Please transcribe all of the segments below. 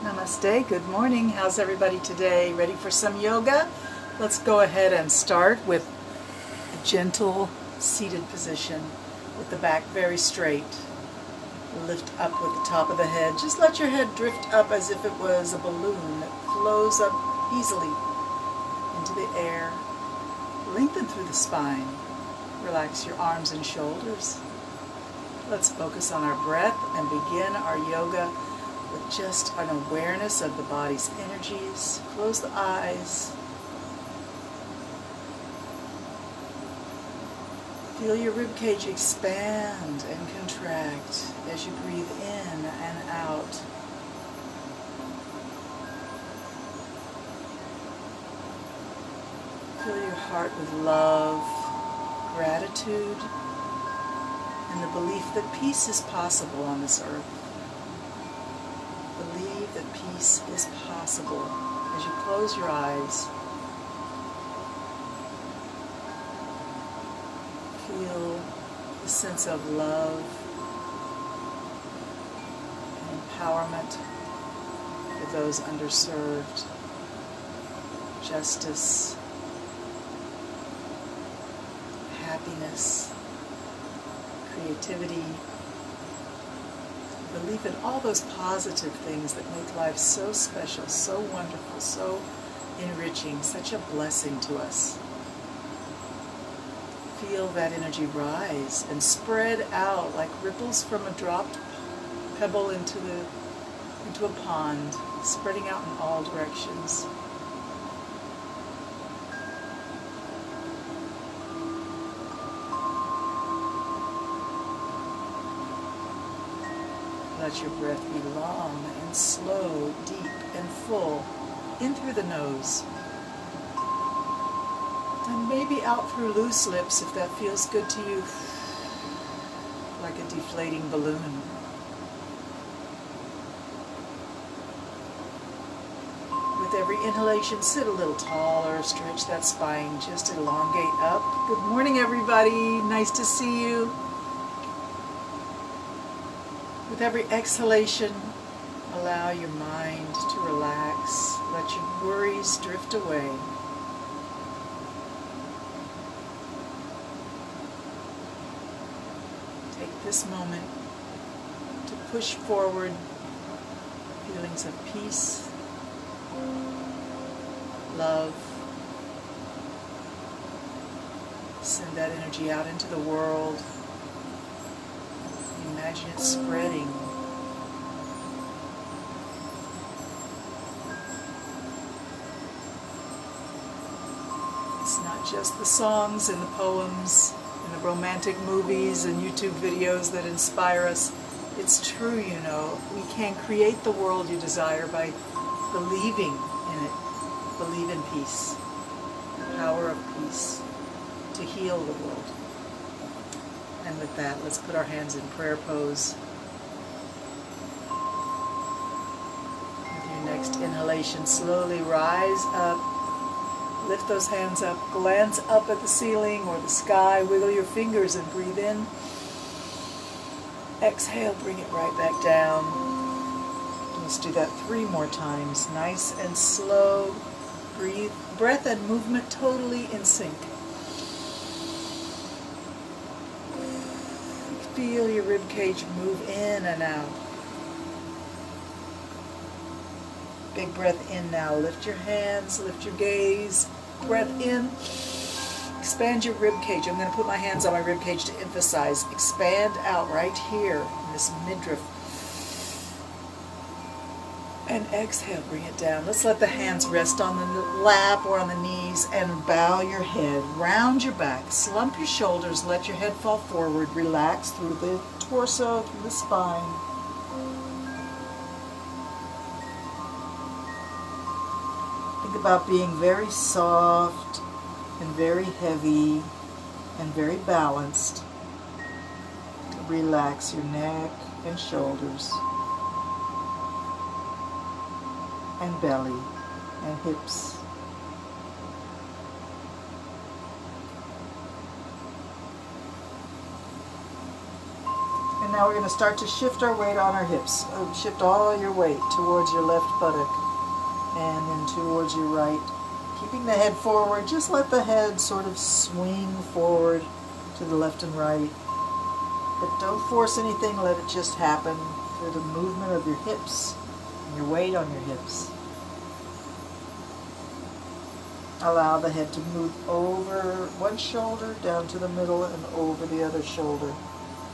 Namaste, good morning. How's everybody today? Ready for some yoga? Let's go ahead and start with a gentle seated position with the back very straight. Lift up with the top of the head. Just let your head drift up as if it was a balloon that flows up easily into the air. Lengthen through the spine. Relax your arms and shoulders. Let's focus on our breath and begin our yoga with just an awareness of the body's energies. Close the eyes. Feel your ribcage expand and contract as you breathe in and out. Fill your heart with love, gratitude, and the belief that peace is possible on this earth. Believe that peace is possible as you close your eyes. Feel the sense of love and empowerment for those underserved, justice, happiness, creativity, believe in all those positive things that make life so special, so wonderful, so enriching, such a blessing to us. Feel that energy rise and spread out like ripples from a dropped pebble into a pond, spreading out in all directions. Let your breath be long and slow, deep and full, in through the nose. And maybe out through loose lips if that feels good to you, like a deflating balloon. With every inhalation, sit a little taller, stretch that spine, just elongate up. Good morning, everybody. Nice to see you. With every exhalation, allow your mind to relax. Let your worries drift away. Take this moment to push forward feelings of peace, love. Send that energy out into the world. Imagine it spreading. It's not just the songs and the poems and the romantic movies and YouTube videos that inspire us. It's true, you know. We can create the world you desire by believing in it. Believe in peace. The power of peace to heal the world. And with that, let's put our hands in prayer pose. With your next inhalation, slowly rise up. Lift those hands up. Glance up at the ceiling or the sky. Wiggle your fingers and breathe in. Exhale, bring it right back down. Let's do that 3 more times. Nice and slow. Breathe. Breath and movement totally in sync. Feel your ribcage move in and out. Big breath in now. Lift your hands, lift your gaze. Breath in. Expand your ribcage. I'm going to put my hands on my ribcage to emphasize. Expand out right here in this midriff. And exhale, bring it down. Let's let the hands rest on the lap or on the knees and bow your head. Round your back. Slump your shoulders. Let your head fall forward. Relax through the torso, through the spine. Think about being very soft and very heavy and very balanced. Relax your neck and shoulders. And belly and hips. And now we're going to start to shift our weight on our hips. Shift all your weight towards your left buttock and then towards your right. Keeping the head forward, just let the head sort of swing forward to the left and right. But don't force anything, let it just happen through the movement of your hips and your weight on your hips. Allow the head to move over one shoulder, down to the middle, and over the other shoulder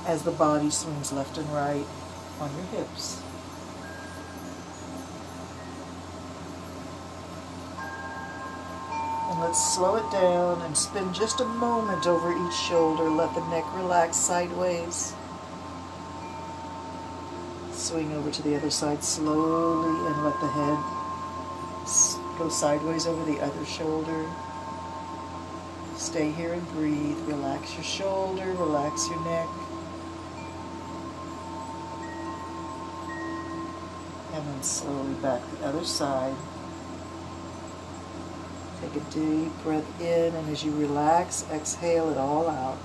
as the body swings left and right on your hips. And let's slow it down and spin just a moment over each shoulder. Let the neck relax sideways. Swing over to the other side slowly and let the head go sideways over the other shoulder. Stay here and breathe. Relax your shoulder, relax your neck. And then slowly back the other side. Take a deep breath in, and as you relax, exhale it all out.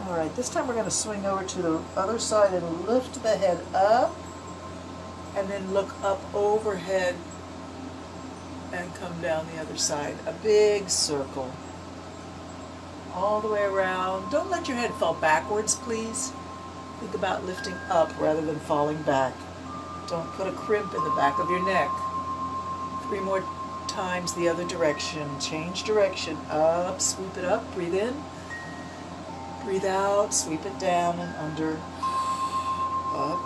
Alright, this time we're going to swing over to the other side and lift the head up, and then look up overhead and come down the other side. A big circle. All the way around. Don't let your head fall backwards, please. Think about lifting up rather than falling back. Don't put a crimp in the back of your neck. 3 more times the other direction. Change direction. Up, sweep it up, breathe in. Breathe out, sweep it down and under. Up.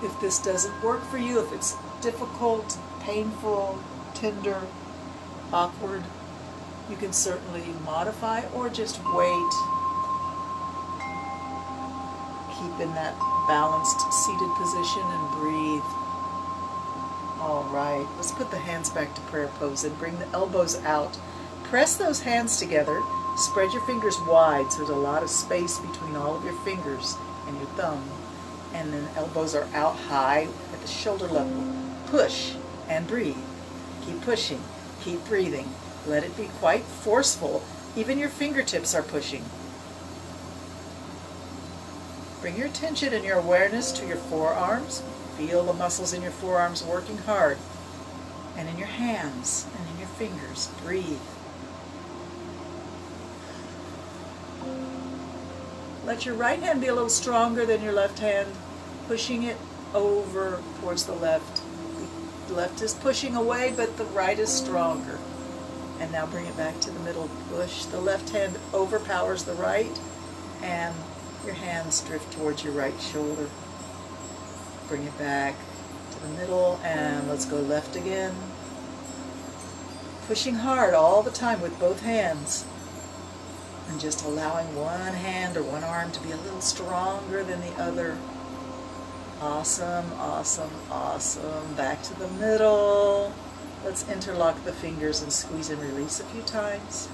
If this doesn't work for you, if it's difficult, painful, tender, awkward, you can certainly modify or just wait. Keep in that balanced seated position and breathe. All right, let's put the hands back to prayer pose and bring the elbows out. Press those hands together. Spread your fingers wide so there's a lot of space between all of your fingers and your thumb. And then elbows are out high at the shoulder level. Push and breathe. Keep pushing. Keep breathing. Let it be quite forceful. Even your fingertips are pushing. Bring your attention and your awareness to your forearms. Feel the muscles in your forearms working hard. And in your hands and in your fingers. Breathe. Let your right hand be a little stronger than your left hand, pushing it over towards the left. The left is pushing away, but the right is stronger. And now bring it back to the middle. Push. The left hand overpowers the right, and your hands drift towards your right shoulder. Bring it back to the middle, and let's go left again. Pushing hard all the time with both hands. And just allowing one hand or one arm to be a little stronger than the other. Awesome, awesome, awesome. Back to the middle. Let's interlock the fingers and squeeze and release a few times.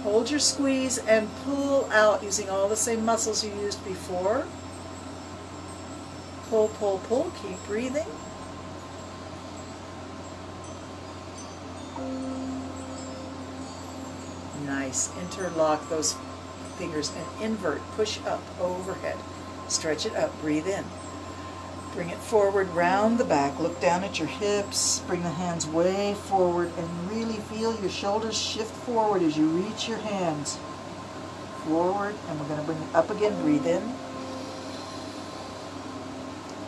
Hold your squeeze and pull out using all the same muscles you used before. Pull, pull, pull. Keep breathing. Nice. Interlock those fingers and invert. Push up overhead. Stretch it up. Breathe in. Bring it forward, round the back. Look down at your hips. Bring the hands way forward and really feel your shoulders shift forward as you reach your hands forward. And we're going to bring it up again. Breathe in.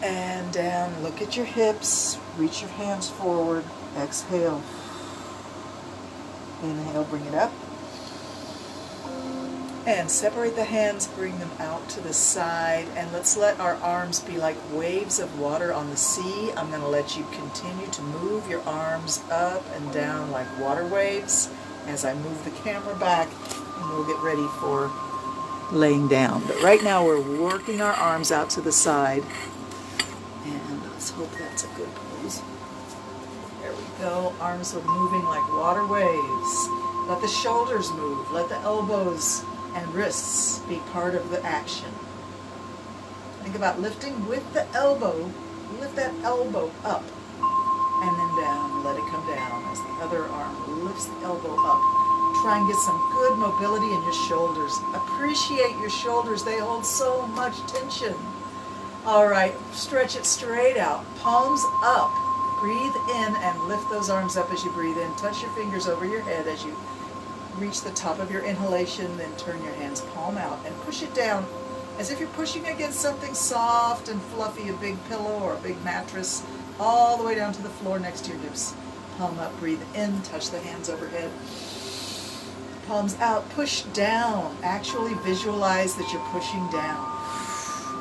And down. Look at your hips. Reach your hands forward. Exhale. Inhale. Bring it up. And separate the hands, bring them out to the side, and let's let our arms be like waves of water on the sea. I'm going to let you continue to move your arms up and down like water waves as I move the camera back, and we'll get ready for laying down. But right now we're working our arms out to the side, and let's hope that's a good pose. There we go. Arms are moving like water waves. Let the shoulders move. Let the elbows and wrists be part of the action. Think about lifting with the elbow. Lift that elbow up. and then down. Let it come down as the other arm lifts the elbow up. Try and get some good mobility in your shoulders. Appreciate your shoulders. They hold so much tension. All right, stretch it straight out. Palms up. Breathe in and lift those arms up as you breathe in. Touch your fingers over your head as you reach the top of your inhalation. Then turn your hands palm out and push it down as if you're pushing against something soft and fluffy, a big pillow or a big mattress, all the way down to the floor next to your hips. Palm up, breathe in, touch the hands overhead. Palms out, push down. Actually visualize that you're pushing down.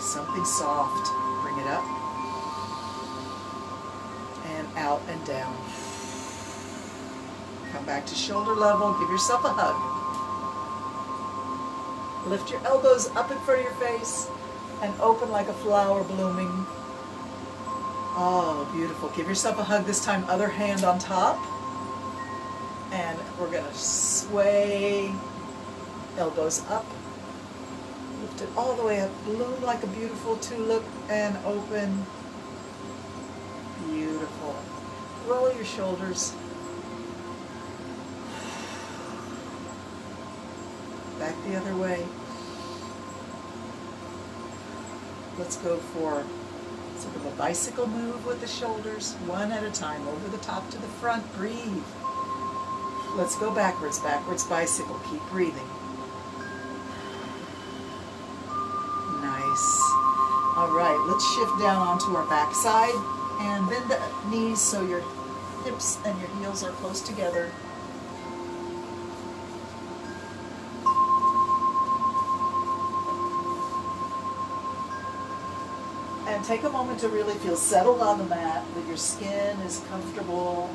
Something soft. Bring it up. And out and down. Come back to shoulder level. Give yourself a hug. Lift your elbows up in front of your face and open like a flower blooming. Oh, beautiful. Give yourself a hug this time. Other hand on top. And we're going to sway, elbows up, lift it all the way up, bloom like a beautiful tulip, and open. Beautiful. Roll your shoulders. Back the other way. Let's go for sort of a bicycle move with the shoulders, one at a time, over the top to the front. Breathe. Let's go backwards, backwards bicycle. Keep breathing. Nice. All right, let's shift down onto our back side and bend the knees so your hips and your heels are close together. And take a moment to really feel settled on the mat, that your skin is comfortable.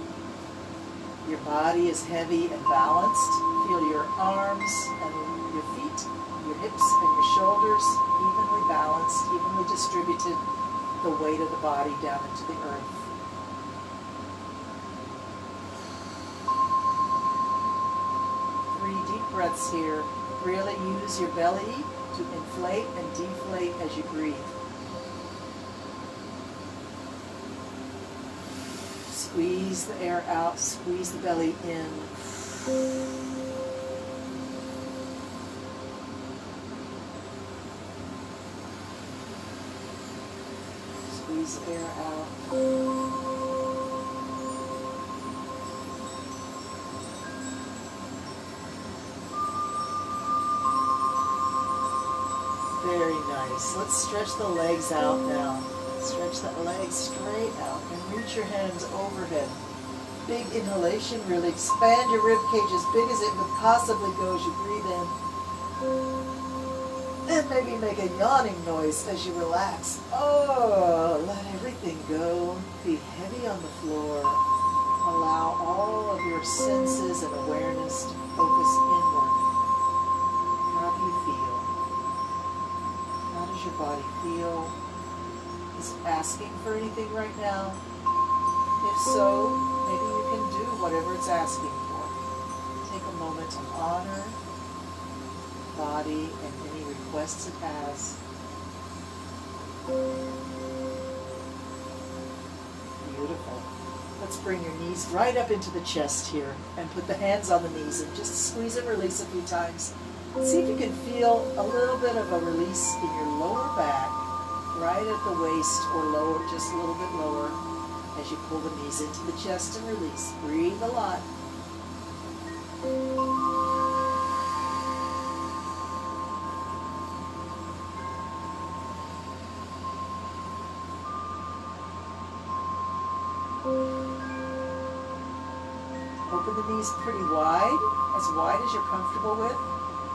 Your body is heavy and balanced. Feel your arms and your feet, your hips and your shoulders evenly balanced, evenly distributed, the weight of the body down into the earth. Three deep breaths here. Really use your belly to inflate and deflate as you breathe. Squeeze the air out, squeeze the belly in. Squeeze the air out. Very nice. Let's stretch the legs out now. Stretch the legs straight out and reach your hands overhead. Big inhalation, really expand your rib cage as big as it could possibly go as you breathe in. And maybe make a yawning noise as you relax. Oh, let everything go. Be heavy on the floor. Allow all of your senses and awareness to focus inward. How do you feel? How does your body feel? Is it asking for anything right now? If so, maybe you can do whatever it's asking for. Take a moment to honor the body and any requests it has. Beautiful. Let's bring your knees right up into the chest here and put the hands on the knees and just squeeze and release a few times. See if you can feel a little bit of a release in your lower back, right at the waist or lower, just a little bit lower, as you pull the knees into the chest and release. Breathe a lot. Open the knees pretty wide as you're comfortable with.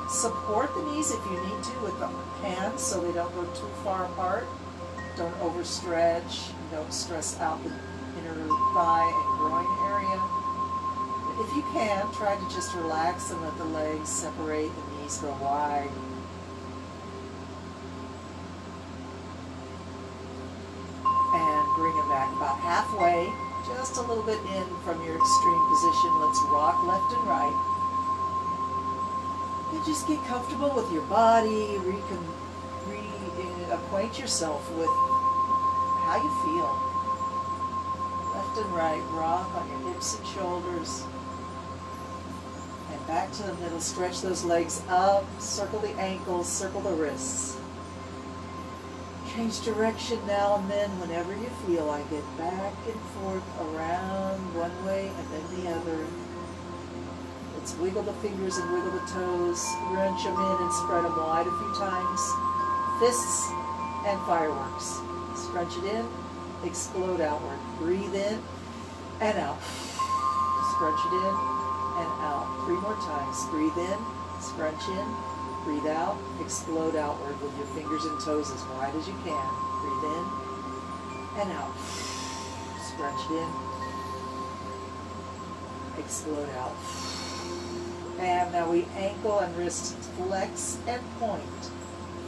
Support the knees if you need to with the hands so they don't go too far apart. Don't overstretch. Don't stress out the inner thigh and groin area. But if you can, try to just relax and let the legs separate, the knees go wide. And bring them back about halfway, just a little bit in from your extreme position. Let's rock left and right. And just get comfortable with your body, reacquaint yourself with how you feel. Left and right, rock on your hips and shoulders. And back to the middle, stretch those legs up, circle the ankles, circle the wrists. Change direction now and then whenever you feel like it. Back and forth, around one way and then the other. Let's wiggle the fingers and wiggle the toes. Wrench them in and spread them wide a few times. Fists and fireworks. Scrunch it in, explode outward. Breathe in and out. Scrunch it in and out. 3 more times. Breathe in, scrunch in, breathe out, explode outward with your fingers and toes as wide as you can. Breathe in and out. Scrunch it in, explode out. And now we ankle and wrist flex and point.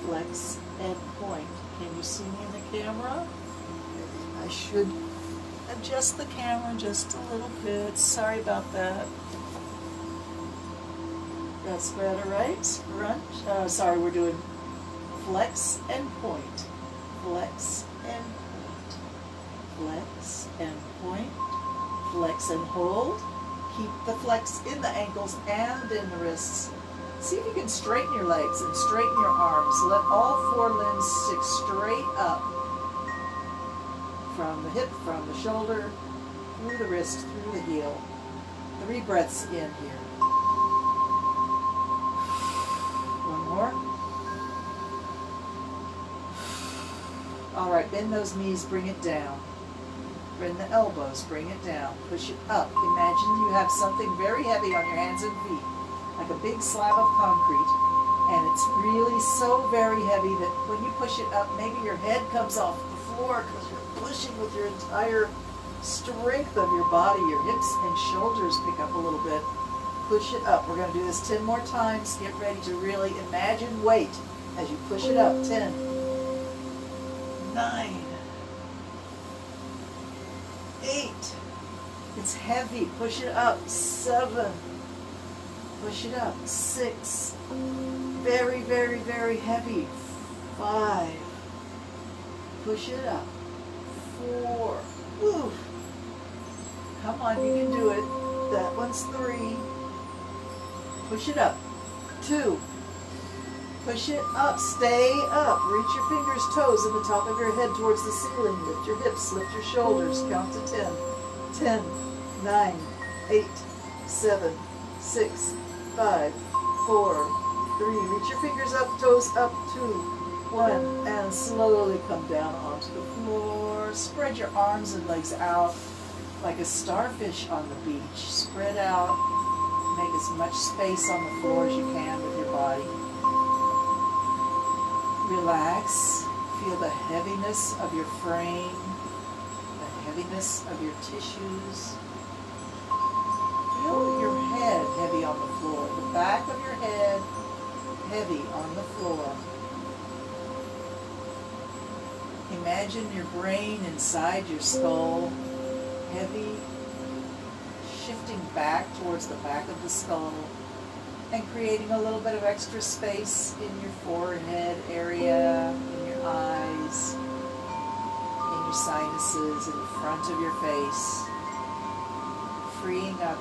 Flex and point. Can you see me in the camera? I should adjust the camera just a little bit. Sorry about that. That's better, right? Scrunch. Sorry, we're doing flex and point. Flex and point. Flex and point. Flex and hold. Keep the flex in the ankles and in the wrists. See if you can straighten your legs and straighten your arms. Let all 4 limbs stick straight up. From the hip, from the shoulder, through the wrist, through the heel. 3 breaths in here. One more. All right, bend those knees, bring it down. Bend the elbows, bring it down. Push it up. Imagine you have something very heavy on your hands and feet, like a big slab of concrete, and it's really so very heavy that when you push it up, maybe your head comes off the floor because you're pushing with your entire strength of your body. Your hips and shoulders pick up a little bit. Push it up. We're going to do this 10 more times. Get ready to really imagine weight as you push it up. 10, 9, 8. It's heavy. Push it up. 7. Push it up. 6. Very, very, very heavy. 5. Push it up. 4. Woo. Come on, you can do it. That one's 3. Push it up. 2. Push it up. Stay up. Reach your fingers, toes, and the top of your head towards the ceiling. Lift your hips. Lift your shoulders. Count to 10. 10, 9, 8, 7, 6, 5, 4, 3. Reach your fingers up, toes up. 2, 1. And slowly come down onto the floor. Spread your arms and legs out like a starfish on the beach. Spread out. Make as much space on the floor as you can with your body. Relax. Feel the heaviness of your frame, the heaviness of your tissues. Feel your head heavy on the floor, the back of your head heavy on the floor. Imagine your brain inside your skull, heavy, shifting back towards the back of the skull and creating a little bit of extra space in your forehead area, in your eyes, in your sinuses, in the front of your face, freeing up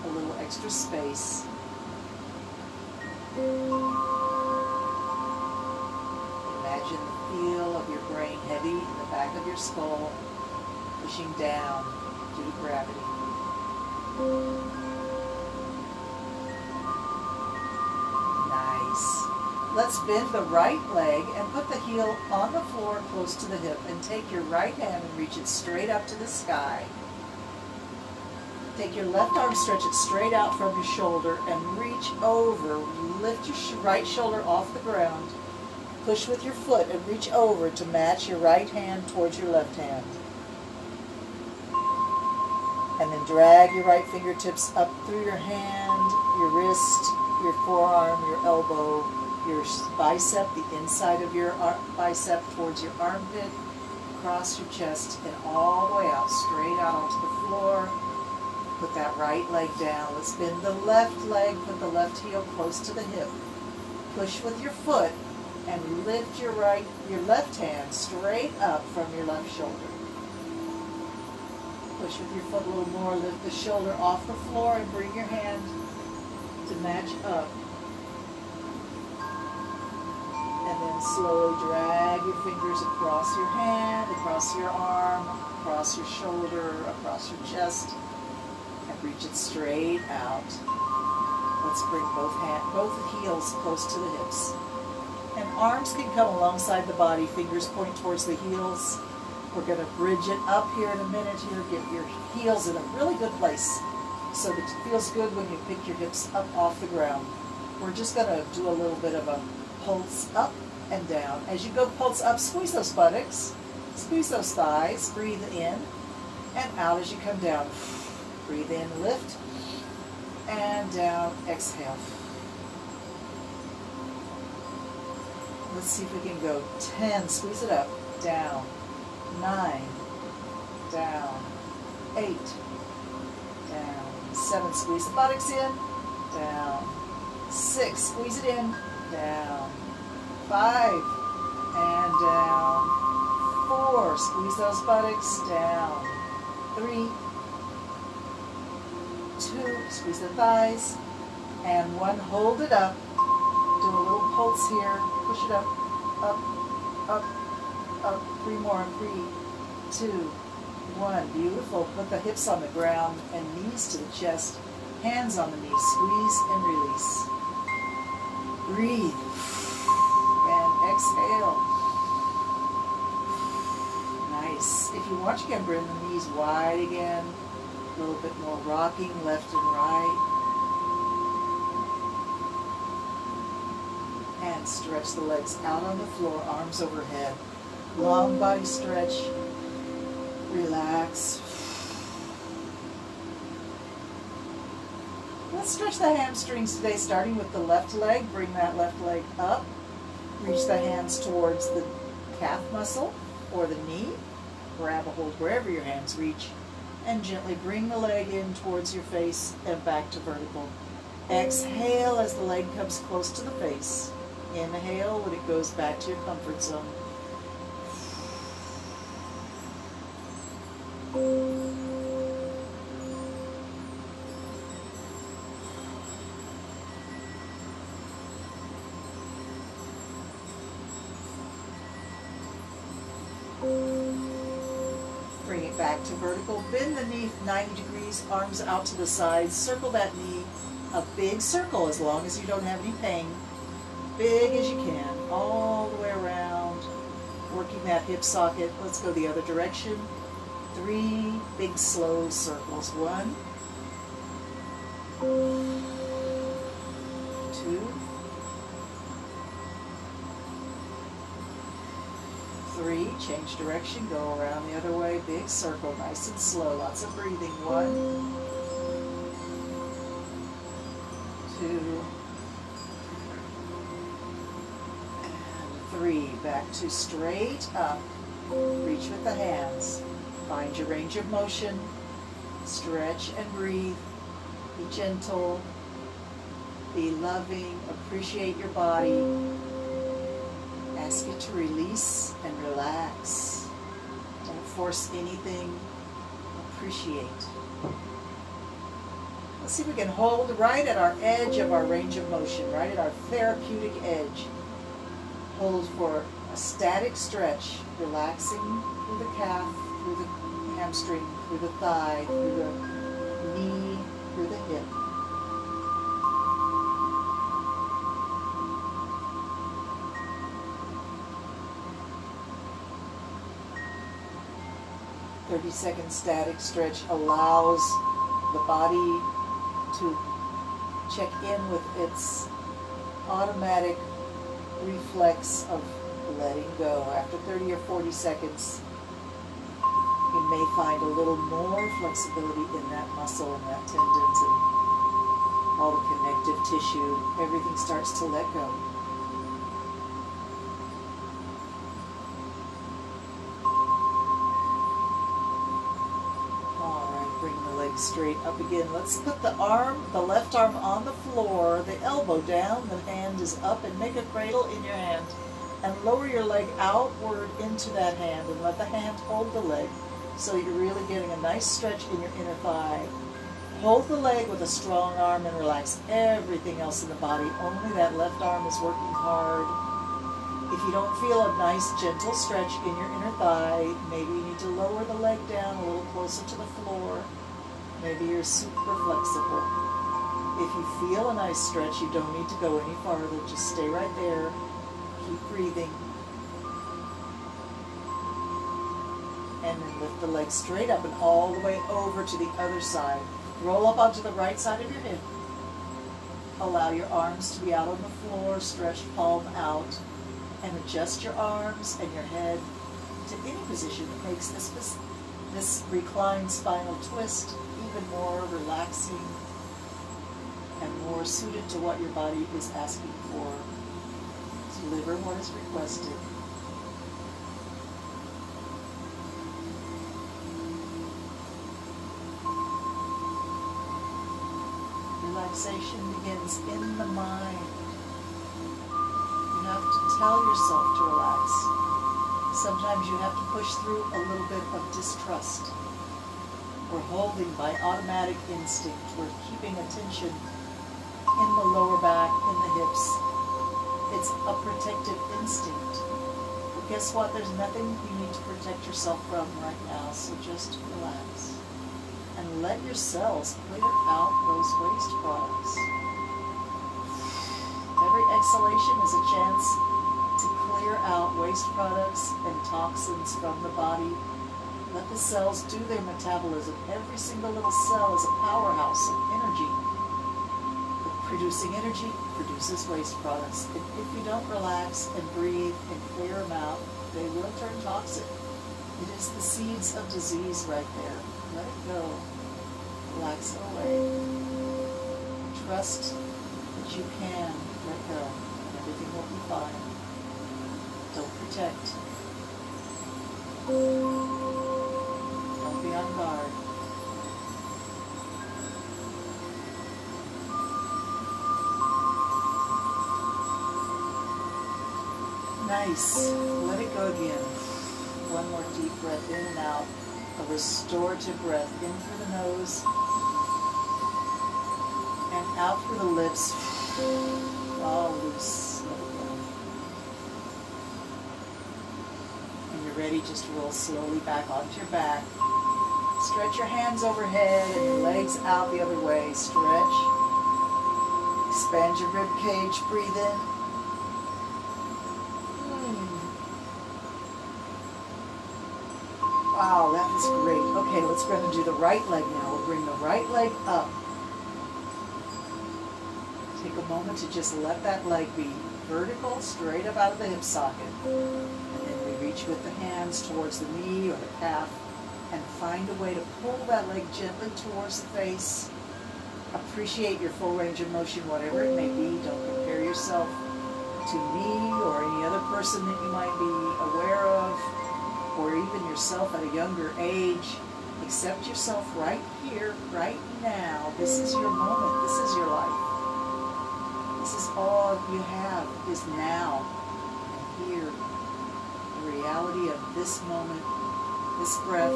a little extra space. Imagine the feel of your brain heavy in the back of your skull, pushing down due to gravity. Nice. Let's bend the right leg and put the heel on the floor close to the hip, and take your right hand and reach it straight up to the sky. Take your left arm, stretch it straight out from your shoulder and reach over. Lift your right shoulder off the ground. Push with your foot and reach over to match your right hand towards your left hand. And then drag your right fingertips up through your hand, your wrist, your forearm, your elbow, your bicep, the inside of your bicep towards your armpit, across your chest, and all the way out, straight out onto the floor. Put that right leg down. Let's bend the left leg, put the left heel close to the hip. Push with your foot and lift your left hand straight up from your left shoulder. Push with your foot a little more. Lift the shoulder off the floor and bring your hand to match up. And then slowly drag your fingers across your hand, across your arm, across your shoulder, across your chest, and reach it straight out. Let's bring both heels close to the hips. And arms can come alongside the body, fingers point towards the heels. We're going to bridge it up here in a minute here. Get your heels in a really good place so that it feels good when you pick your hips up off the ground. We're just going to do a little bit of a pulse up and down. As you go pulse up, squeeze those buttocks, squeeze those thighs, breathe in and out as you come down. Breathe in, lift, and down, exhale. Let's see if we can go 10, squeeze it up, down, 9, down, 8, down, 7, squeeze the buttocks in, down, 6, squeeze it in, down, 5, and down, 4, squeeze those buttocks, down, 3, 2, squeeze the thighs, and 1, hold it up, do a little pulse here, push it up, up, up, up, 3 more, 3, 2, 1, beautiful. Put the hips on the ground and knees to the chest, hands on the knees, squeeze and release. Breathe, and exhale. Nice. If you want, you can bring the knees wide again, a little bit more rocking left and right. And stretch the legs out on the floor, arms overhead. Long body stretch. Relax. Let's stretch the hamstrings today, starting with the left leg. Bring that left leg up. Reach the hands towards the calf muscle or the knee. Grab a hold wherever your hands reach. And gently bring the leg in towards your face and back to vertical. Exhale as the leg comes close to the face. Inhale when it goes back to your comfort zone. Bring it back to vertical. Bend the knee 90 degrees, arms out to the sides. Circle that knee a big circle as long as you don't have any pain. Big as you can, all the way around, working that hip socket. Let's go the other direction. 3 big slow circles. 1, 2, 3. Change direction, go around the other way. Big circle, nice and slow. Lots of breathing. 1, 2, 3, back to straight up. Reach with the hands. Find your range of motion. Stretch and breathe. Be gentle. Be loving. Appreciate your body. Ask it to release and relax. Don't force anything. Appreciate. Let's see if we can hold right at our edge of our range of motion, right at our therapeutic edge. Hold for a static stretch, relaxing through the calf, through the hamstring, through the thigh, through the knee, through the hip. A 30-second static stretch allows the body to check in with its automatic reflex of letting go. After 30 or 40 seconds, you may find a little more flexibility in that muscle and that tendons and all the connective tissue. Everything starts to let go. All right, bring the legs straight up again. Let's put the left arm on the floor, the elbow down, the hand is up, and make a cradle in your hand. And lower your leg outward into that hand and let the hand hold the leg. So you're really getting a nice stretch in your inner thigh. Hold the leg with a strong arm and relax everything else in the body. Only that left arm is working hard. If you don't feel a nice gentle stretch in your inner thigh, maybe you need to lower the leg down a little closer to the floor. Maybe you're super flexible. If you feel a nice stretch, you don't need to go any farther. Just stay right there. Keep breathing. And then lift the leg straight up and all the way over to the other side. Roll up onto the right side of your hip. Allow your arms to be out on the floor, stretched palm out, and adjust your arms and your head to any position that makes this reclined spinal twist even more relaxing and more suited to what your body is asking for. Deliver what is requested. Relaxation begins in the mind. You have to tell yourself to relax. Sometimes you have to push through a little bit of distrust. We're holding by automatic instinct. We're keeping attention in the lower back, in the hips. It's a protective instinct. But guess what? There's nothing you need to protect yourself from right now, so just relax. And let your cells clear out those waste products. Every exhalation is a chance to clear out waste products and toxins from the body. Let the cells do their metabolism. Every single little cell is a powerhouse of energy. But producing energy produces waste products. And if you don't relax and breathe and clear them out, they will turn toxic. It is the seeds of disease right there. Let it go. Relax it away. Trust that you can let go and everything will be fine. Don't protect. Don't be on guard. Nice. Let it go again. One more deep breath in and out. A restorative breath in through the nose and out through the lips. All loose. Let it go. When you're ready, just roll slowly back onto your back. Stretch your hands overhead and your legs out the other way. Stretch. Expand your rib cage. Breathe in. Wow, that was great. Okay, let's go ahead and do the right leg now. We'll bring the right leg up. Take a moment to just let that leg be vertical, straight up out of the hip socket. And then we reach with the hands towards the knee or the calf and find a way to pull that leg gently towards the face. Appreciate your full range of motion, whatever it may be. Don't compare yourself to me or any other person that you might be aware of, or even yourself at a younger age. Accept yourself right here, right now. This is your moment. This is your life. This is all you have is now and here. The reality of this moment, this breath,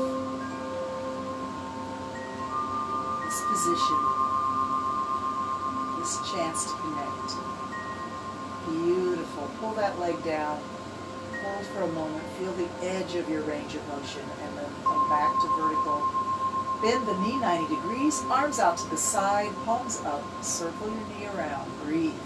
this position, this chance to connect. Beautiful. Pull that leg down. Hold for a moment, feel the edge of your range of motion, and then come back to vertical. Bend the knee 90 degrees, arms out to the side, palms up, circle your knee around, breathe.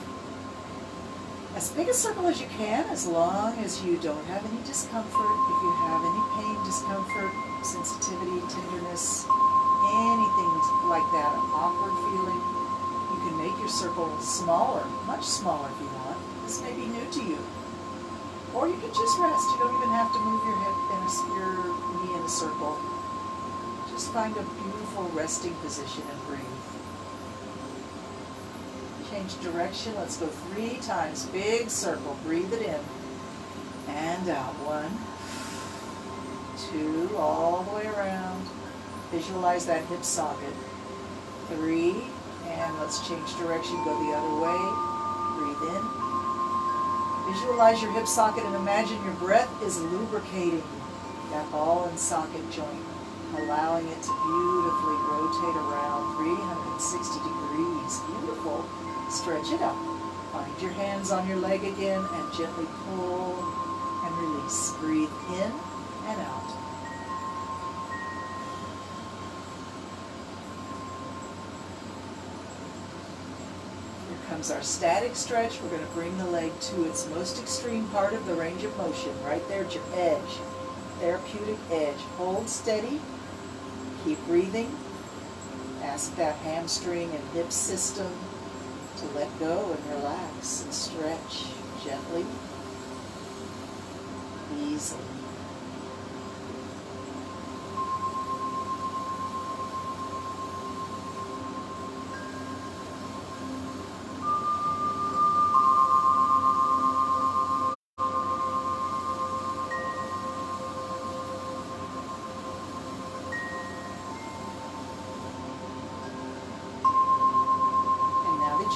As big a circle as you can, as long as you don't have any discomfort. If you have any pain, discomfort, sensitivity, tenderness, anything like that, an awkward feeling, you can make your circle smaller, much smaller if you want. This may be new to you. Or you can just rest. You don't even have to move your hip and your knee in a circle. Just find a beautiful resting position and breathe. Change direction. Let's go 3 times. Big circle. Breathe it in. And out. 1, 2, all the way around. Visualize that hip socket. 3, and let's change direction. Go the other way. Breathe in. Visualize your hip socket and imagine your breath is lubricating that ball and socket joint. allowing it to beautifully rotate around 360 degrees. Beautiful. Stretch it up. Find your hands on your leg again and gently pull and release. Breathe in and out. Here comes our static stretch. We're going to bring the leg to its most extreme part of the range of motion. Right there at your edge. Therapeutic edge. Hold steady. Keep breathing. Ask that hamstring and hip system to let go and relax and stretch gently, easily.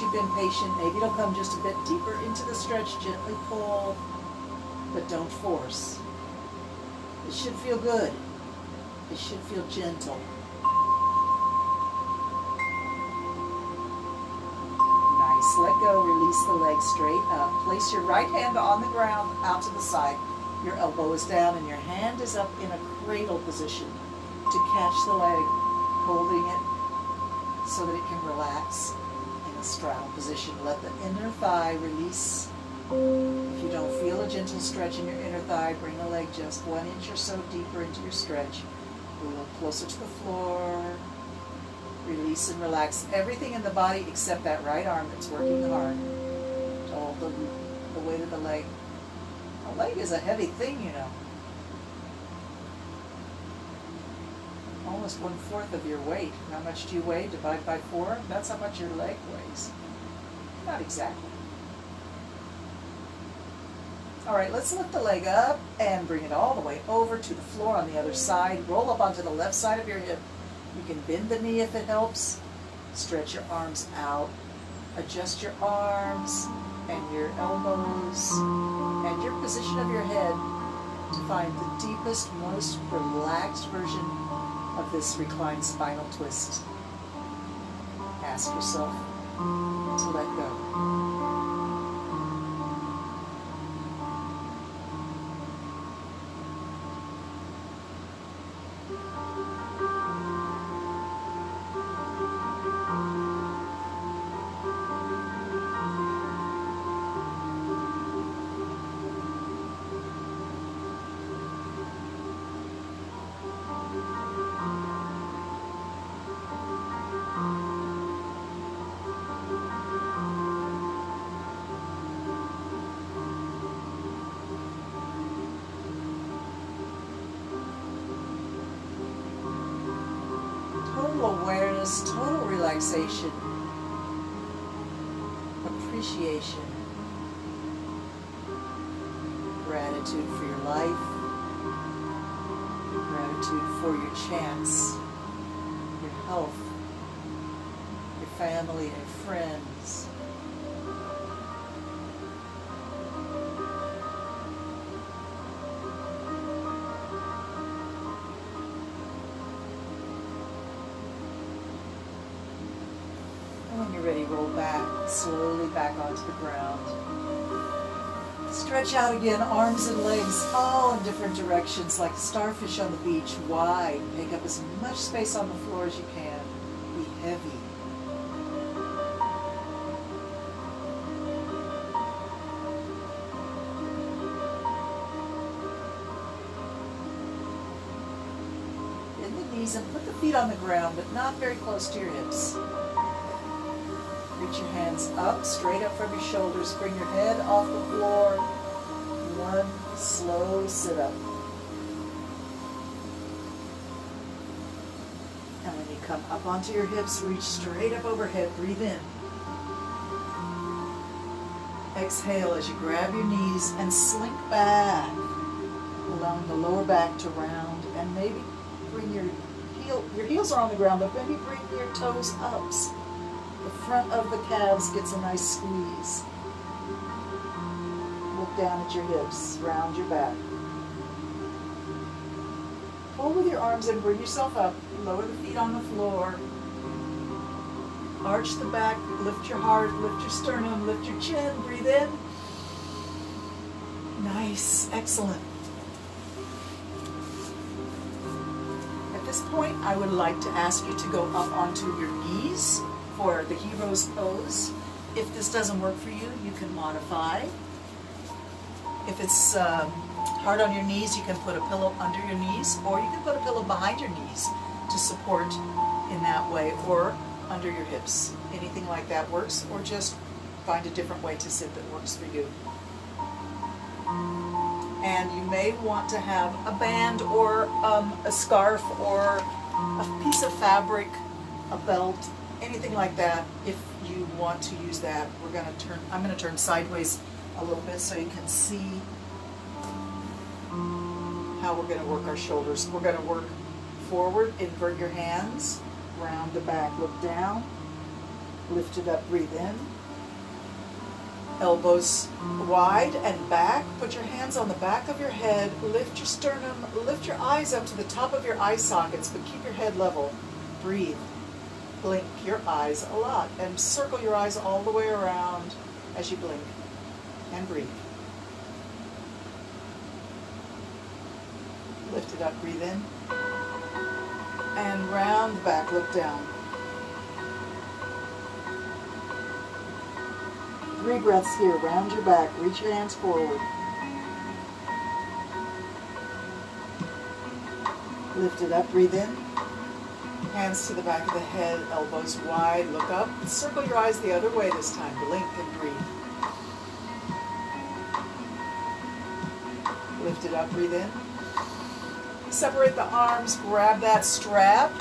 You've been patient, maybe it'll come just a bit deeper into the stretch. Gently pull, but don't force. It should feel good. It should feel gentle. Nice. Let go. Release the leg straight up. Place your right hand on the ground, out to the side. Your elbow is down and your hand is up in a cradle position to catch the leg, holding it so that it can relax. Straddle position. Let the inner thigh release. If you don't feel a gentle stretch in your inner thigh, bring the leg just 1 inch or so deeper into your stretch. A little closer to the floor. Release and relax everything in the body except that right arm that's working hard to hold the weight of the leg. A leg is a heavy thing, you know. Almost 1/4 of your weight. How much do you weigh? Divide by 4. That's how much your leg weighs. Not exactly. All right, let's lift the leg up and bring it all the way over to the floor on the other side. Roll up onto the left side of your hip. You can bend the knee if it helps. Stretch your arms out. Adjust your arms and your elbows and your position of your head to find the deepest, most relaxed version of this reclined spinal twist. Ask yourself to let go. Awareness, total relaxation, appreciation, gratitude for your life, gratitude for your chance, your health, your family and friends. When you're ready, roll back, slowly back onto the ground. Stretch out again, arms and legs all in different directions, like starfish on the beach, wide. Take up as much space on the floor as you can. Be heavy. Bend the knees and put the feet on the ground, but not very close to your hips. Reach your hands up, straight up from your shoulders. Bring your head off the floor. One slow sit up. And when you come up onto your hips, reach straight up overhead. Breathe in. Exhale as you grab your knees and slink back, allowing the lower back to round, and maybe bring your heels are on the ground, but maybe bring your toes up. The front of the calves gets a nice squeeze. Look down at your hips, round your back. Hold with your arms and bring yourself up. Lower the feet on the floor. Arch the back, lift your heart, lift your sternum, lift your chin, breathe in. Nice, excellent. At this point, I would like to ask you to go up onto your knees for the hero's pose. If this doesn't work for you, you can modify. If it's hard on your knees, you can put a pillow under your knees, or you can put a pillow behind your knees to support in that way, or under your hips. Anything like that works, or just find a different way to sit that works for you. And you may want to have a band or a scarf or a piece of fabric, a belt, anything like that. If you want to use that, I'm going to turn sideways a little bit so you can see how we're going to work our shoulders. We're going to work forward, invert your hands, round the back, look down, lift it up, breathe in. Elbows wide and back. Put your hands on the back of your head, lift your sternum, lift your eyes up to the top of your eye sockets, but keep your head level. Breathe. Blink your eyes a lot and circle your eyes all the way around as you blink. And breathe. Lift it up, breathe in. And round the back, look down. 3 breaths here, round your back, reach your hands forward. Lift it up, breathe in. Hands to the back of the head, elbows wide, look up. Circle your eyes the other way this time, blink and breathe. Lift it up, breathe in. Separate the arms, grab that strap.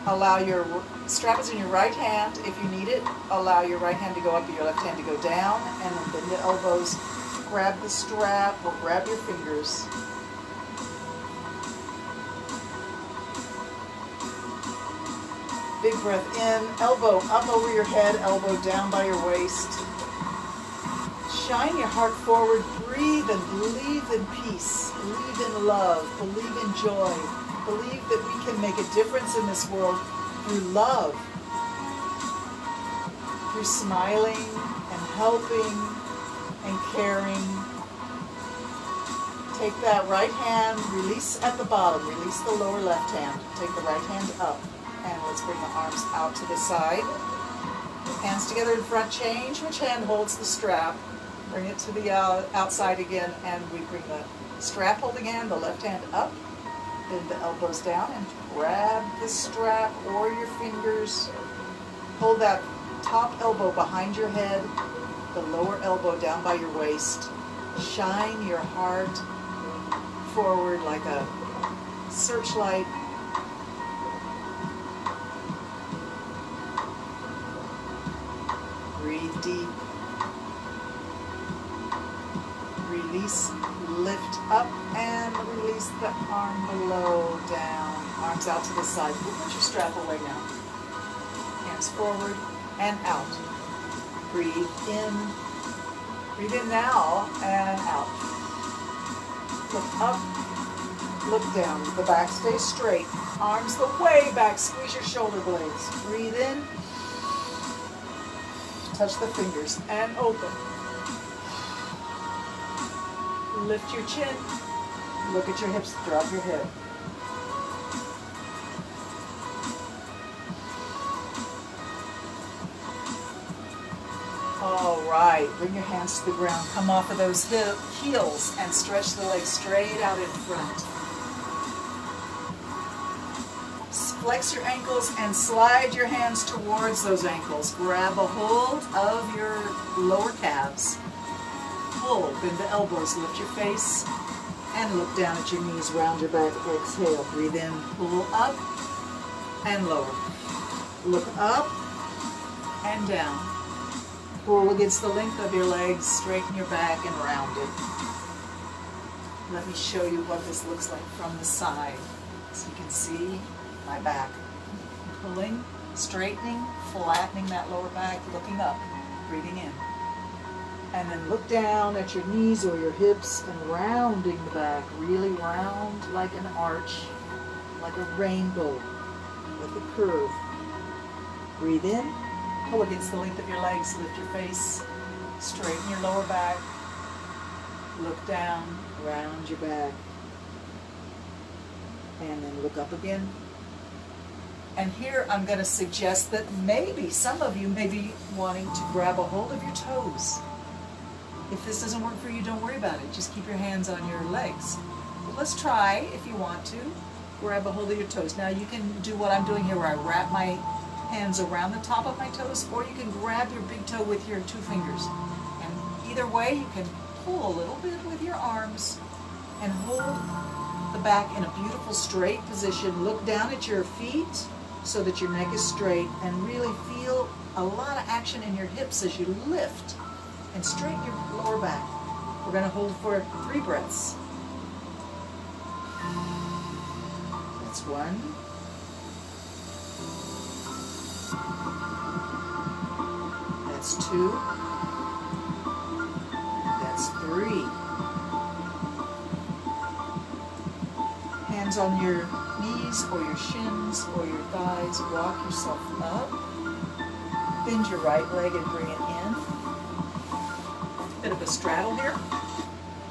Allow your strap is in your right hand. If you need it, allow your right hand to go up, your left hand to go down, and then bend the elbows. Grab the strap or grab your fingers. Big breath in, elbow up over your head, elbow down by your waist. Shine your heart forward, breathe and believe in peace, believe in love, believe in joy, believe that we can make a difference in this world through love, through smiling and helping and caring. Take that right hand, release at the bottom, release the lower left hand, take the right hand up, and let's bring the arms out to the side. Hands together in front, change which hand holds the strap. Bring it to the outside again, and we bring the strap holding hand, the left hand up, bend the elbows down, and grab the strap or your fingers. Hold that top elbow behind your head, the lower elbow down by your waist. Shine your heart forward like a searchlight. Breathe deep. Release, lift up, and release the arm below, down. Arms out to the side. Put your strap away now. Hands forward and out. Breathe in. Breathe in now and out. Look up, look down. The back stays straight. Arms the way back. Squeeze your shoulder blades. Breathe in. Touch the fingers and open. Lift your chin, look at your hips, drop your head. All right, bring your hands to the ground. Come off of those heels and stretch the legs straight out in front. Flex your ankles and slide your hands towards those ankles. Grab a hold of your lower calves. Pull, bend the elbows, lift your face, and look down at your knees, round your back, exhale, breathe in, pull up, and lower. Look up, and down. Pull against the length of your legs, straighten your back, and round it. Let me show you what this looks like from the side, so you can see my back. Pulling, straightening, flattening that lower back, looking up, breathing in. And then look down at your knees or your hips and rounding the back, really round like an arch, like a rainbow, with a curve. Breathe in, pull against the length of your legs, lift your face, straighten your lower back, look down, round your back, and then look up again. And here I'm going to suggest that maybe some of you may be wanting to grab a hold of your toes. If this doesn't work for you, don't worry about it. Just keep your hands on your legs. But let's try, if you want to, grab a hold of your toes. Now you can do what I'm doing here, where I wrap my hands around the top of my toes, or you can grab your big toe with your 2 fingers. And either way, you can pull a little bit with your arms and hold the back in a beautiful straight position. Look down at your feet so that your neck is straight, and really feel a lot of action in your hips as you lift. And straighten your lower back. We're going to hold for 3 breaths. That's 1. That's 2. That's 3. Hands on your knees or your shins or your thighs. Walk yourself up. Bend your right leg and bring it in. Bit of a straddle here,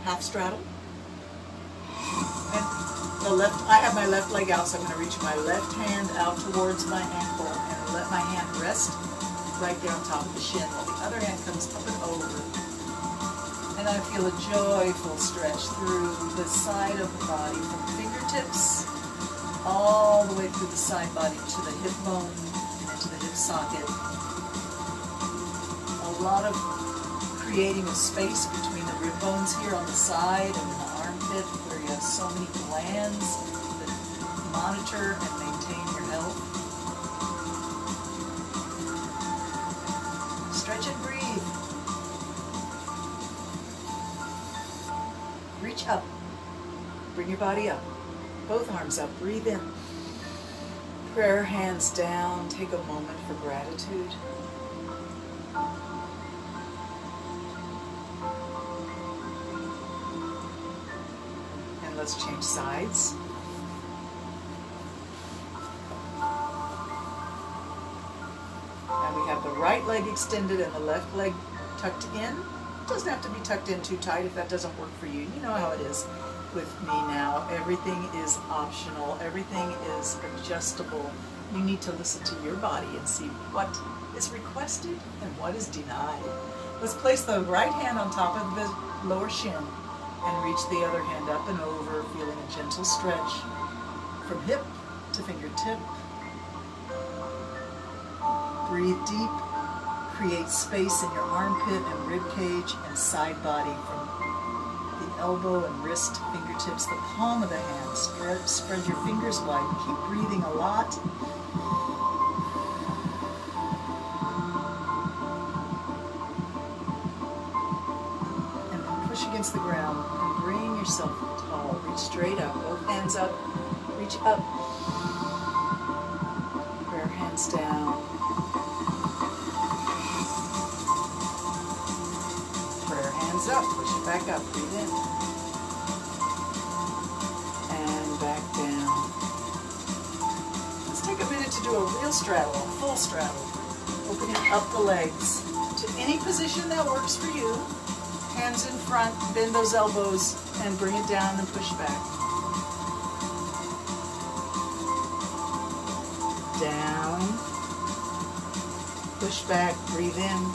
half straddle. And I have my left leg out, so I'm going to reach my left hand out towards my ankle and let my hand rest right there on top of the shin, while the other hand comes up and over. And I feel a joyful stretch through the side of the body, from fingertips all the way through the side body to the hip bone and to the hip socket. A lot of creating a space between the rib bones here on the side and the armpit, where you have so many glands that monitor and maintain your health. Stretch and breathe. Reach up. Bring your body up. Both arms up. Breathe in. Prayer hands down. Take a moment for gratitude. Let's change sides. And we have the right leg extended and the left leg tucked in. It doesn't have to be tucked in too tight if that doesn't work for you. You know how it is with me now. Everything is optional. Everything is adjustable. You need to listen to your body and see what is requested and what is denied. Let's place the right hand on top of the lower shin and reach the other hand up and over, feeling a gentle stretch from hip to fingertip. Breathe deep. Create space in your armpit and rib cage and side body, from the elbow and wrist, fingertips, the palm of the hand. Spread your fingers wide. Keep breathing a lot. Against the ground and bring yourself tall. Reach straight up. Both hands up. Reach up. Prayer hands down. Prayer hands up. Push it back up. Breathe in. And back down. Let's take a minute to do a real straddle, a full straddle. Opening up the legs to any position that works for you. Hands in front, bend those elbows, and bring it down and push back. Down. Push back, breathe in.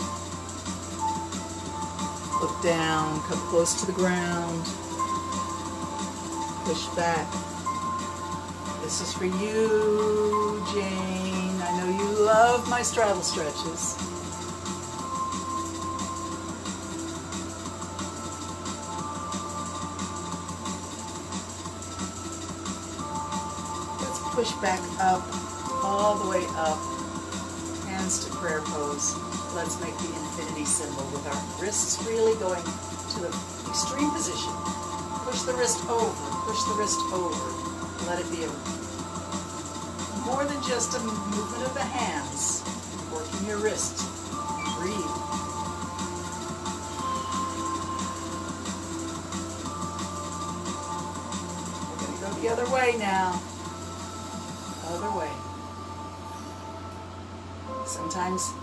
Look down, come close to the ground. Push back. This is for you, Jane. I know you love my straddle stretches. Push back up, all the way up, hands to prayer pose. Let's make the infinity symbol with our wrists really going to the extreme position. Push the wrist over, push the wrist over. Let it be more than just a movement of the hands. Working your wrist. Breathe. the other way now. Other way. Sometimes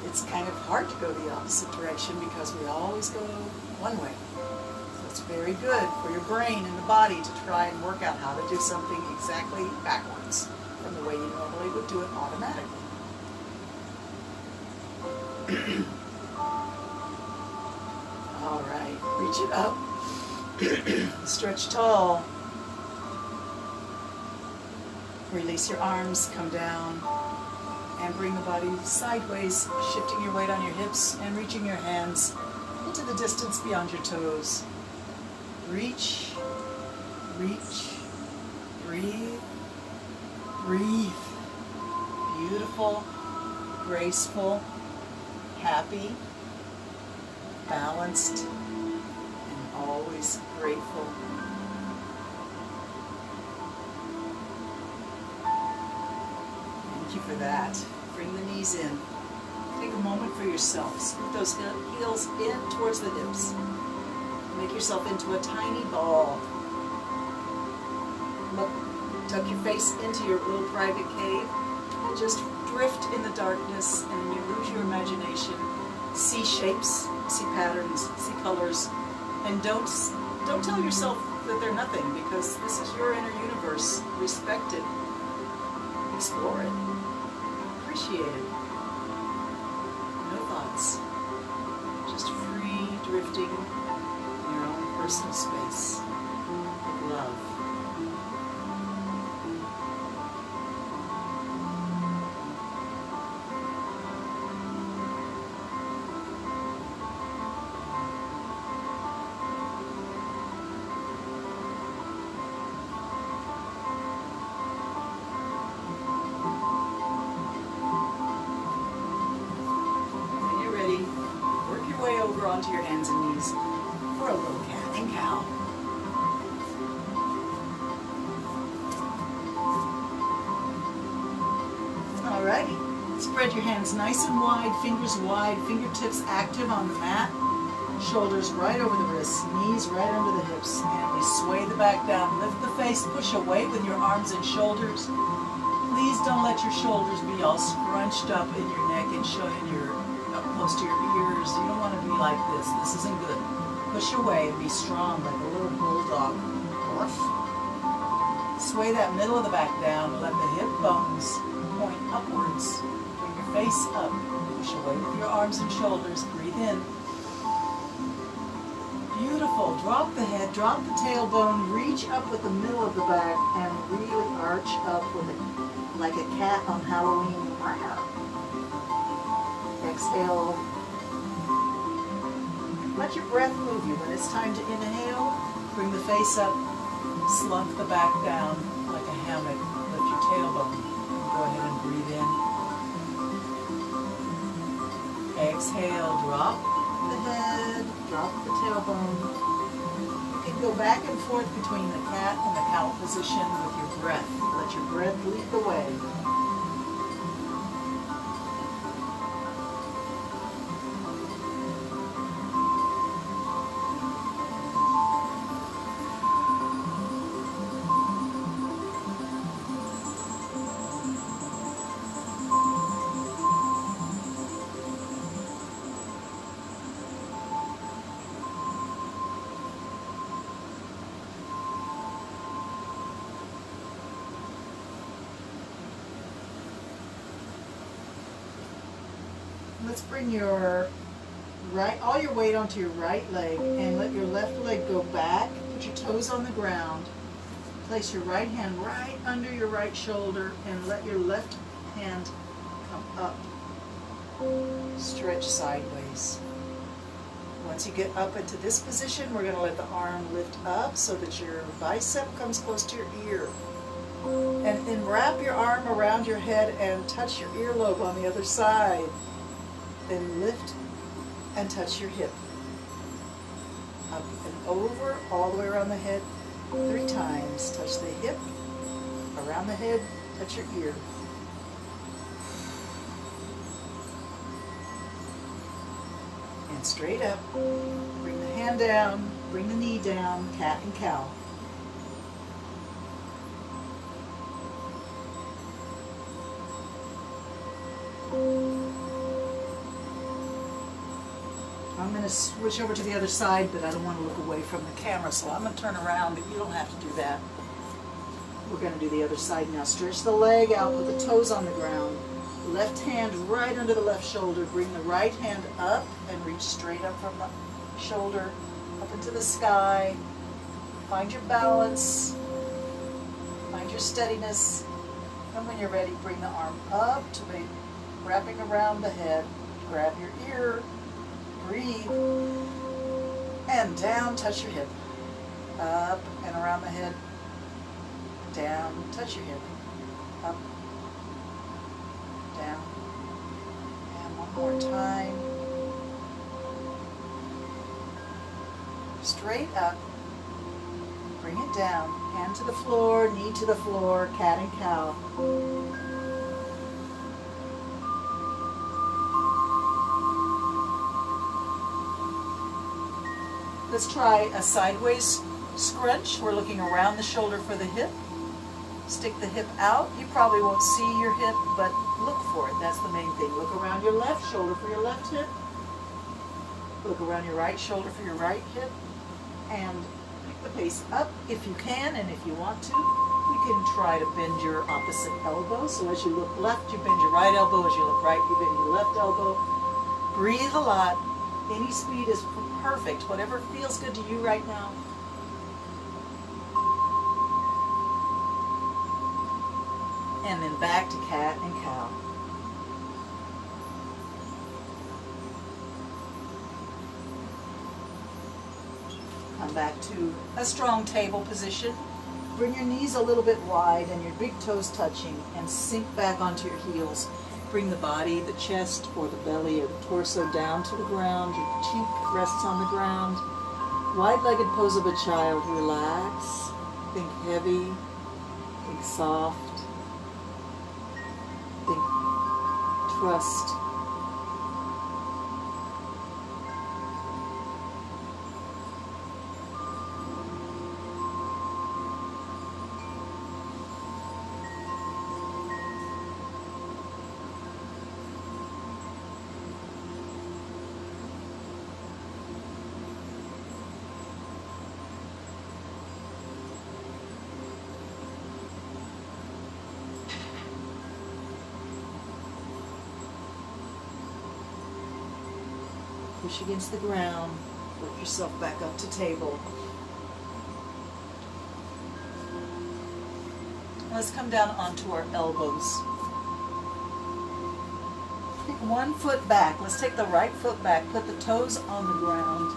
it's kind of hard to go the opposite direction because we always go one way. So it's very good for your brain and the body to try and work out how to do something exactly backwards from the way you normally would do it automatically. All right, reach it up. Stretch tall. Release your arms, come down, and bring the body sideways, shifting your weight on your hips and reaching your hands into the distance beyond your toes. Reach, reach, breathe, breathe. Beautiful, graceful, happy, balanced, and always grateful. Thank you for that. Bring the knees in. Take a moment for yourself. Scoot those heels in towards the hips. Make yourself into a tiny ball. Look, tuck your face into your little private cave and just drift in the darkness, and when you lose your imagination, see shapes, see patterns, see colors, and don't tell yourself that they're nothing, because this is your inner universe. Respect it. Explore it. Appreciate it. No thoughts. Just free drifting in your own personal space of love. Over onto your hands and knees for a little cat and cow. Alrighty, spread your hands nice and wide, fingers wide, fingertips active on the mat, shoulders right over the wrists, knees right under the hips, and we sway the back down. Lift the face, push away with your arms and shoulders. Please don't let your shoulders be all scrunched up in your neck and showing your up close to your ears. You don't want to be like this. This isn't good. Push away and be strong like a little bulldog. Sway that middle of the back down. Let the hip bones point upwards. Bring your face up. Push away with your arms and shoulders. Breathe in. Beautiful. Drop the head. Drop the tailbone. Reach up with the middle of the back and really arch up with it like a cat on Halloween. Exhale. Let your breath move you. When it's time to inhale, bring the face up, slump the back down like a hammock. Lift your tailbone. Go ahead and breathe in. Exhale, drop the head, drop the tailbone. You can go back and forth between the cat and the cow position with your breath. Let your breath lead the way. Let's bring your all your weight onto your right leg and let your left leg go back. Put your toes on the ground. Place your right hand right under your right shoulder and let your left hand come up. Stretch sideways. Once you get up into this position, we're going to let the arm lift up so that your bicep comes close to your ear. And then wrap your arm around your head and touch your earlobe on the other side. Then lift and touch your hip. Up and over, all the way around the head 3 times. Touch the hip, around the head, touch your ear. And straight up. Bring the hand down, bring the knee down, cat and cow. I'm going to switch over to the other side, but I don't want to look away from the camera, so I'm going to turn around, but you don't have to do that. We're going to do the other side now. Stretch the leg out, put the toes on the ground. Left hand right under the left shoulder. Bring the right hand up and reach straight up from the shoulder, up into the sky. Find your balance. Find your steadiness. And when you're ready, bring the arm up to be wrapping around the head. Grab your ear. Breathe. And down, touch your hip. Up and around the head. Down, touch your hip. Up. Down. And one more time. Straight up. Bring it down. Hand to the floor, knee to the floor, cat and cow. Let's try a sideways scrunch. We're looking around the shoulder for the hip. Stick the hip out. You probably won't see your hip, but look for it. That's the main thing. Look around your left shoulder for your left hip. Look around your right shoulder for your right hip. And pick the pace up if you can, and if you want to. You can try to bend your opposite elbow. So as you look left, you bend your right elbow. As you look right, you bend your left elbow. Breathe a lot. Any speed is perfect. Whatever feels good to you right now. And then back to cat and cow. Come back to a strong table position. Bring your knees a little bit wide and your big toes touching, and sink back onto your heels. Bring the body, the chest, or the belly, or the torso down to the ground. Your cheek rests on the ground. Wide-legged pose of a child. Relax. Think heavy. Think soft. Think trust. Push against the ground. Work yourself back up to table. Let's come down onto our elbows. Take one foot back. Let's take the right foot back. Put the toes on the ground.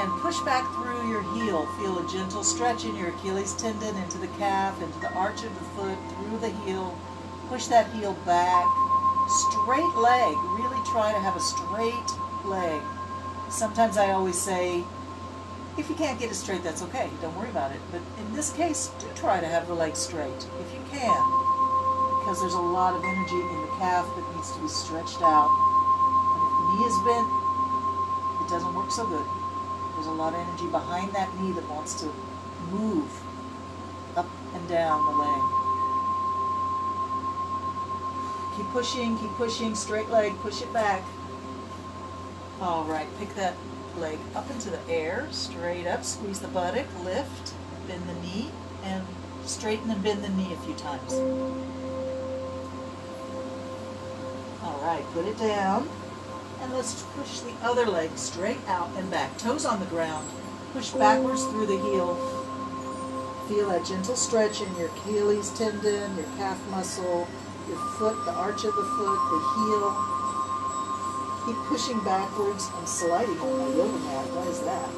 And push back through your heel. Feel a gentle stretch in your Achilles tendon into the calf, into the arch of the foot, through the heel. Push that heel back. Straight leg. Really try to have a straight leg. Sometimes I always say, if you can't get it straight, that's okay. Don't worry about it. But in this case, do try to have the leg straight, if you can. Because there's a lot of energy in the calf that needs to be stretched out. And if the knee is bent, it doesn't work so good. There's a lot of energy behind that knee that wants to move up and down the leg. Keep pushing, straight leg, push it back. All right, pick that leg up into the air, straight up, squeeze the buttock, lift, bend the knee, and straighten and bend the knee a few times. All right, put it down, and let's push the other leg straight out and back. Toes on the ground, push backwards through the heel. Feel that gentle stretch in your Achilles tendon, your calf muscle, your foot, the arch of the foot, the heel. Keep pushing backwards. I'm sliding on my yoga mat. What is that?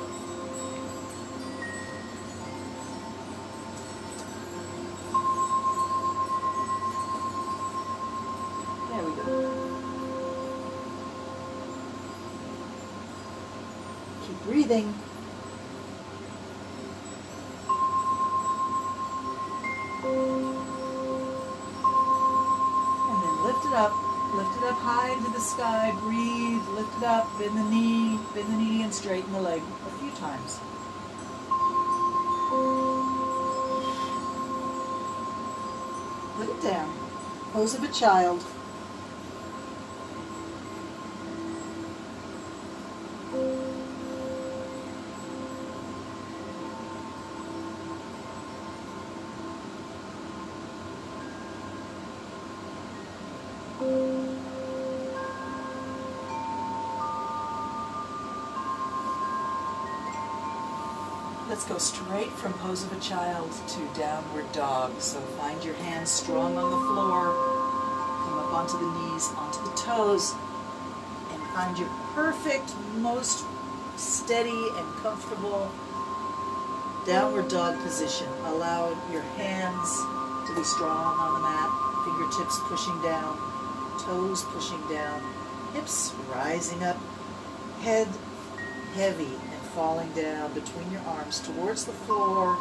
There we go. Keep breathing. Lift it up high into the sky, breathe, lift it up, bend the knee, and straighten the leg a few times. Put it down. Pose of a child. Let's go straight from pose of a child to downward dog. So find your hands strong on the floor. Come up onto the knees, onto the toes, and find your perfect, most steady and comfortable downward dog position. Allow your hands to be strong on the mat, fingertips pushing down, toes pushing down, hips rising up, head heavy and falling down between your arms towards the floor.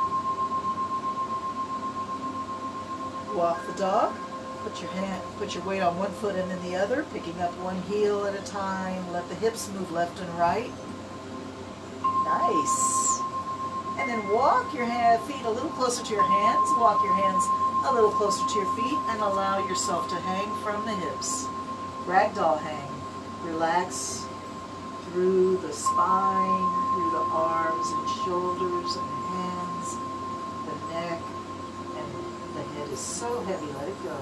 Walk the dog. Put your weight on one foot and then the other, picking up one heel at a time. Let the hips move left and right. Nice. And then walk your feet a little closer to your hands. Walk your hands a little closer to your feet and allow yourself to hang from the hips. Ragdoll hang. Relax through the spine, through the arms and shoulders and hands, the neck, and the head is so heavy. Let it go.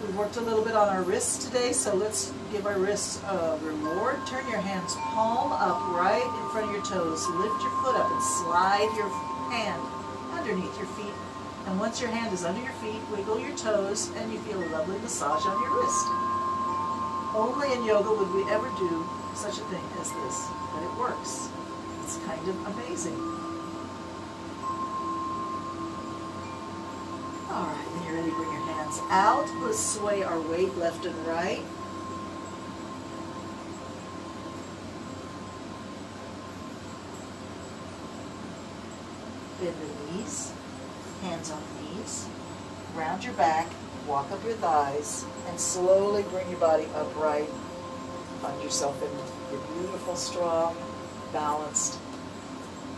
We worked a little bit on our wrists today, so let's give our wrists a reward. Turn your hands palm up right in front of your toes. Lift your foot up and slide your hand underneath your feet. And once your hand is under your feet, wiggle your toes and you feel a lovely massage on your wrist. Only in yoga would we ever do such a thing as this, but it works. It's kind of amazing. All right, when you're ready, bring your hands out. Let's sway our weight left and right. Bend the knees, hands on knees. Round your back, walk up your thighs, and slowly bring your body upright. Find yourself in your beautiful, strong, balanced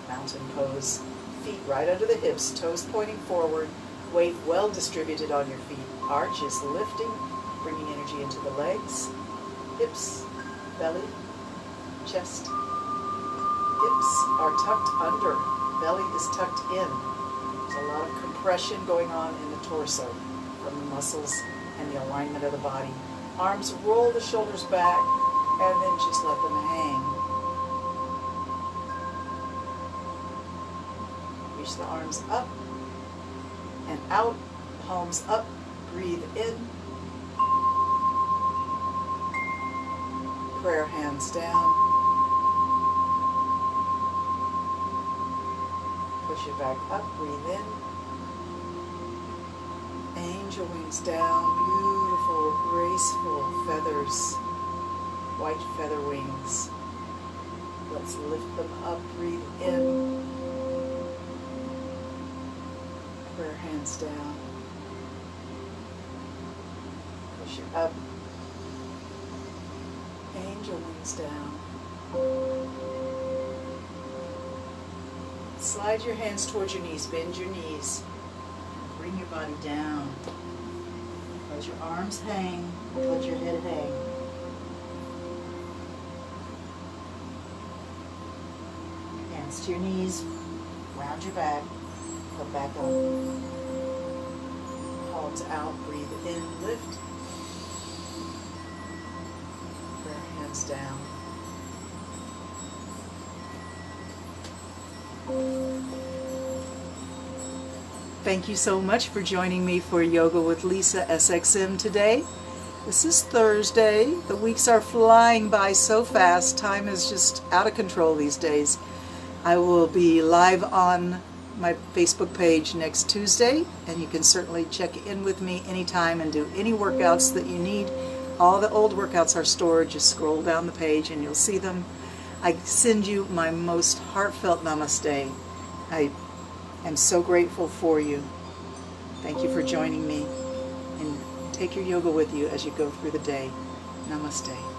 mountain pose. Feet right under the hips, toes pointing forward. Weight well distributed on your feet. Arches lifting, bringing energy into the legs, hips, belly, chest. Hips are tucked under. Belly is tucked in. There's a lot of compression going on in the torso from the muscles and the alignment of the body. Arms roll the shoulders back and then just let them hang. Reach the arms up and out, palms up, breathe in. Prayer hands down. Push it back up, breathe in. Angel wings down, beautiful, graceful feathers, white feather wings. Let's lift them up, breathe in. Prayer hands down. Push it up. Angel wings down. Slide your hands towards your knees. Bend your knees. Bring your body down. Let your arms hang. Let your head hang. Hands to your knees. Round your back. Come back up. Palms out. Breathe in. Lift. Prayer hands down. Thank you so much for joining me for Yoga with Lisa SXM today. This is Thursday. The weeks are flying by so fast. Time is just out of control these days. I will be live on my Facebook page next Tuesday, and you can certainly check in with me anytime and do any workouts that you need. All the old workouts are stored. Just scroll down the page and you'll see them. I send you my most heartfelt namaste. I am so grateful for you. Thank you for joining me, and take your yoga with you as you go through the day. Namaste.